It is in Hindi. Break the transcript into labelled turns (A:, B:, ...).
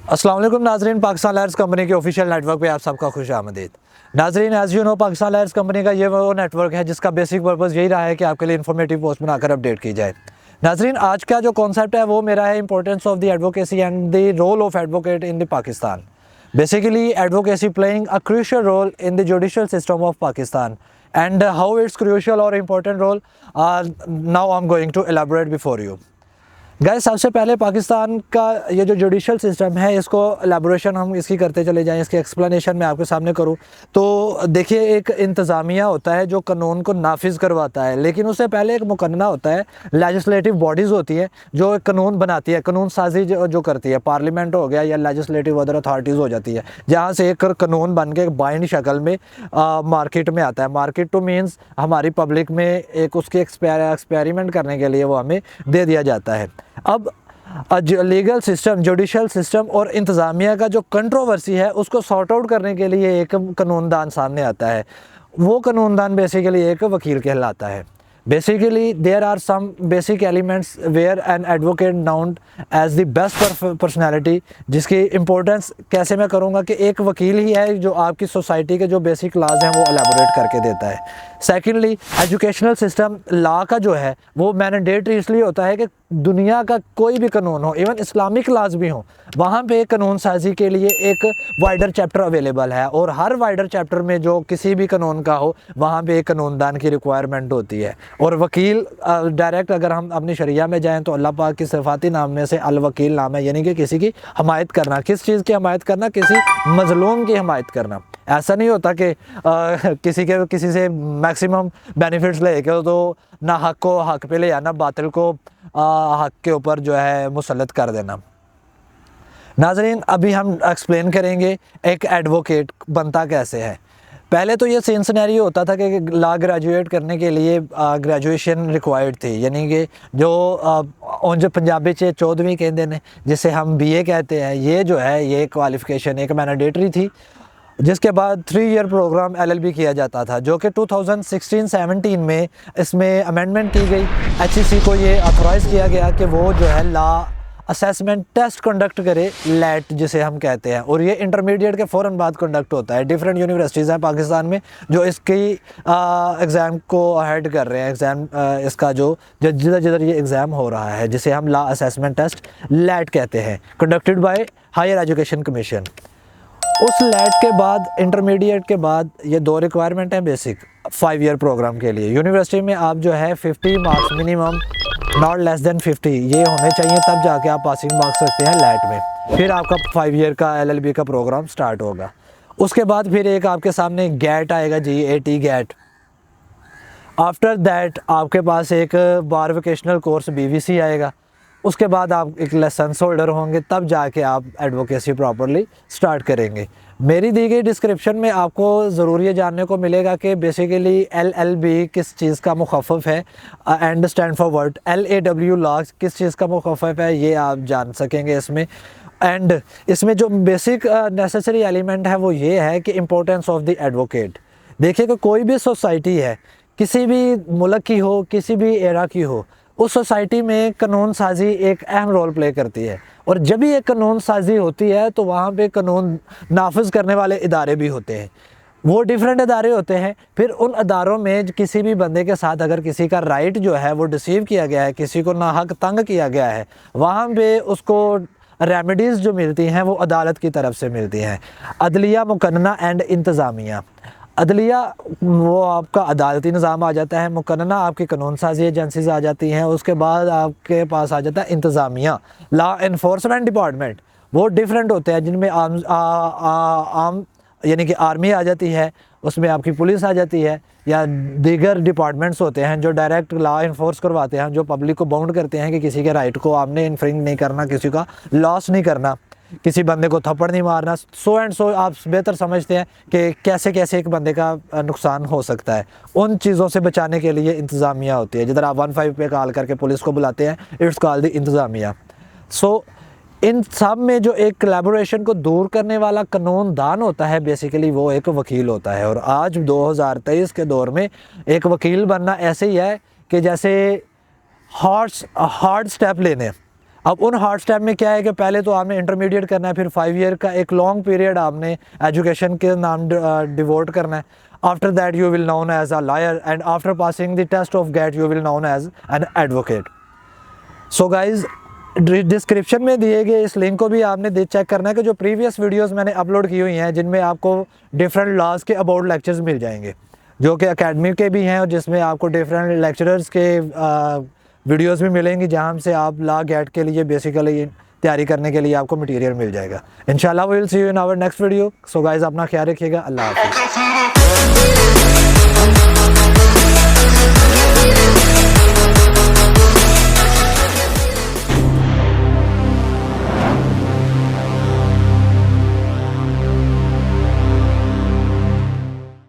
A: अस्सलाम वालेकुम नाजरीन, पाकिस्तान लायर्स कंपनी के ऑफिशियल नेटवर्क पे आप सबका खुश आमदीद। नाजरीन, as you know, Pakistan lawyers company का ये वो नेटवर्क है जिसका बेसिक पर्पस यही रहा है कि आपके लिए इन्फॉर्मेटिव पोस्ट बनाकर अपडेट की जाए। नाजरीन, आज का जो कॉन्सेप्ट है वो मेरा है importance of the advocacy and the role of advocate in the Pakistan. Basically advocacy playing a crucial role in the judicial system of Pakistan and how it's crucial or important role now I'm going to elaborate before you. Guys, सबसे पहले पाकिस्तान का ये जो जुडिशल सिस्टम है इसको एलेबोरेशन हम इसकी करते चले जाएं, इसकी एक्सप्लेनेशन मैं आपके सामने करूं तो देखिए, एक इंतज़ामिया होता है जो कानून को नाफिज करवाता है, लेकिन उससे पहले एक मुकन्ना होता है, लेजिस्लेटिव बॉडीज़ होती हैं जो एक कानून बनाती है, कानून साजी जो करती है, पार्लियामेंट हो गया या लेजिस्लेटिव अदर अथॉरिटीज़ हो जाती है, जहाँ से एक कानून बन के बाइंड शक्ल में मार्केट में आता है। मार्केट टू मीन्स हमारी पब्लिक में एक उसके एक्सपेरिमेंट करने के लिए वो हमें दे दिया जाता है। अब लीगल सिस्टम, जुडिशल सिस्टम और इंतज़ामिया का जो कंट्रोवर्सी है उसको सॉर्ट आउट करने के लिए एक कानूनदान सामने आता है। वो कानूनदान बेसिकली एक वकील कहलाता है। Basically there are some basic elements where an advocate known as the best personality, जिसकी इम्पोर्टेंस कैसे मैं करूँगा कि एक वकील ही है जो आपकी सोसाइटी के जो बेसिक लॉज हैं वो एलेबोरेट करके देता है। सेकेंडली, एजुकेशनल सिस्टम लॉ का जो है वो मैंडेटरी इसलिए होता है कि दुनिया का कोई भी कानून हो, इवन इस्लामिक लॉज भी हो, वहाँ पे कानून साजी के लिए एक वाइडर चैप्टर अवेलेबल है, और हर वाइडर चैप्टर में जो किसी भी कानून का हो वहाँ पे एक कानूनदान की रिक्वायरमेंट होती है। और वकील डायरेक्ट अगर हम अपनी शरिया में जाएँ तो अल्लाह पाक की सिफाती नाम में से अल वकील नाम है, यानी कि किसी की हमायत करना। किस चीज़ की हमायत करना? किसी मजलूम की हमायत करना। ऐसा नहीं होता कि किसी से मैक्सिमम बेनिफिट्स लेके तो ना हक को हक पे ले आना, बातिल को हक के ऊपर जो है मुसल्लत कर देना। नाजरीन, अभी हम एक्सप्लेन करेंगे एक एडवोकेट बनता कैसे है। पहले तो ये सेम सिनेरियो होता था कि लॉ ग्रेजुएट करने के लिए ग्रेजुएशन रिक्वायर्ड थी, यानी कि जो पंजाबी चे 14वीं कहते हैं जिसे हम BA कहते हैं, ये जो है ये क्वालिफिकेशन एक मैंडेटरी थी, जिसके बाद 3 ईयर प्रोग्राम LLB किया जाता था, जो कि 2016-17 में इसमें अमेंडमेंट की गई। HEC को ये ऑथोराइज़ किया गया कि वो जो है लॉ असेसमेंट टेस्ट कंडक्ट करे, लैट जिसे हम कहते हैं, और ये इंटरमीडिएट के फ़ौरन बाद कंडक्ट होता है। डिफरेंट यूनिवर्सिटीज़ हैं पाकिस्तान में जो इसकी एग्ज़ाम को हेड कर रहे हैं। एग्ज़ाम इसका जो जिधर जिधर ये एग्ज़ाम हो रहा है, जिसे हम लॉ असेसमेंट टेस्ट लैट कहते हैं, conducted by higher education commission. उस लैट के बाद, इंटरमीडिएट के बाद, ये 2 रिक्वायरमेंट हैं बेसिक 5 ईयर प्रोग्राम के लिए। यूनिवर्सिटी में आप जो है 50 marks minimum, not less than 50 ये होने चाहिए, तब जाके आप पासिंग मार्क्स रखते हैं लैट में। फिर आपका 5 ईयर का LLB का प्रोग्राम स्टार्ट होगा। उसके बाद फिर एक आपके सामने गैट आएगा, GAT गैट। आफ्टर दैट आपके पास एक बार वोकेशनल कोर्स BVC आएगा। उसके बाद आप एक लाइसेंस होल्डर होंगे, तब जाके आप एडवोकेसी प्रॉपरली स्टार्ट करेंगे। मेरी दी गई डिस्क्रिप्शन में आपको ज़रूर ये जानने को मिलेगा कि बेसिकली LLB किस चीज़ का मुखफ़फ़ है, and stand for word LAW law किस चीज़ का मुखफ़फ़ है, ये आप जान सकेंगे इसमें। एंड इसमें जो बेसिक नेसेसरी एलिमेंट है वो ये है कि इम्पोर्टेंस ऑफ द एडवोकेट। देखिए कि कोई भी सोसाइटी है, किसी भी मुल्क की हो, किसी भी एरा की हो, उस सोसाइटी में कानून साजी एक अहम रोल प्ले करती है। और जब भी एक कानून साजी होती है तो वहाँ पे कानून नाफिज करने वाले इदारे भी होते हैं। वो डिफरेंट इदारे होते हैं। फिर उन इदारों में किसी भी बंदे के साथ अगर किसी का राइट जो है वो डिसीव किया गया है, किसी को नाहक तंग किया गया है, वहाँ पे उसको रेमेडीज़ जो मिलती हैं वो अदालत की तरफ से मिलती हैं। अदलिया, मुकन्ना एंड इंतज़ामिया। अदलिया वो आपका अदालती निज़ाम आ जाता है, मुकन्ना आपकी कानून साजी एजेंसीज आ जाती हैं, उसके बाद आपके पास आ जाता है इंतज़ामिया, लॉ इन्फोर्समेंट डिपार्टमेंट। वो डिफरेंट होते हैं, जिनमें आम यानी कि आर्मी आ जाती है, उसमें आपकी पुलिस आ जाती है, या दीगर डिपार्टमेंट्स होते हैं जो डायरेक्ट लॉ इन्फोर्स करवाते हैं, जो पब्लिक को बाउंड करते हैं कि किसी के राइट को आपने इन्फ्रिंज नहीं करना, किसी का लॉस नहीं करना, किसी बंदे को थप्पड़ नहीं मारना, सो एंड सो। आप बेहतर समझते हैं कि कैसे कैसे एक बंदे का नुकसान हो सकता है। उन चीज़ों से बचाने के लिए इंतज़ामिया होती है। जिधर आप 15 पे कॉल करके पुलिस को बुलाते हैं, इट्स कॉल्ड द इंतज़ामिया। सो इन सब में जो एक कोलैबोरेशन को दूर करने वाला कानूनदान होता है, बेसिकली वो एक वकील होता है। और आज 2023 के दौर में एक वकील बनना ऐसे ही है कि जैसे हार्ड स्टेप लेने, अब उन हार्ड स्टेप में क्या है कि पहले तो आपने इंटरमीडिएट करना है, फिर 5 ईयर का एक लॉन्ग पीरियड आपने एजुकेशन के नाम डिवोट करना है. After that you will known as a lawyer and after passing the test of GAT you will known as an advocate. So guys description में दिए गए इस लिंक को भी आपने चेक करना है कि जो प्रीवियस वीडियोस मैंने अपलोड की हुई हैं जिनमें आपको डिफरेंट लॉज के अबाउट लेक्चर्स मिल जाएंगे जो कि एकेडमी के भी हैं और जिसमें आपको डिफरेंट लेक्चरर्स के वीडियोस भी मिलेंगी जहां से आप लॉ गेट के लिए बेसिकली तैयारी करने के लिए आपको मटेरियल मिल जाएगा. इंशाल्लाह we will see you in our next video. So guys अपना ख्याल रखिएगा. अल्लाह हाफिज़.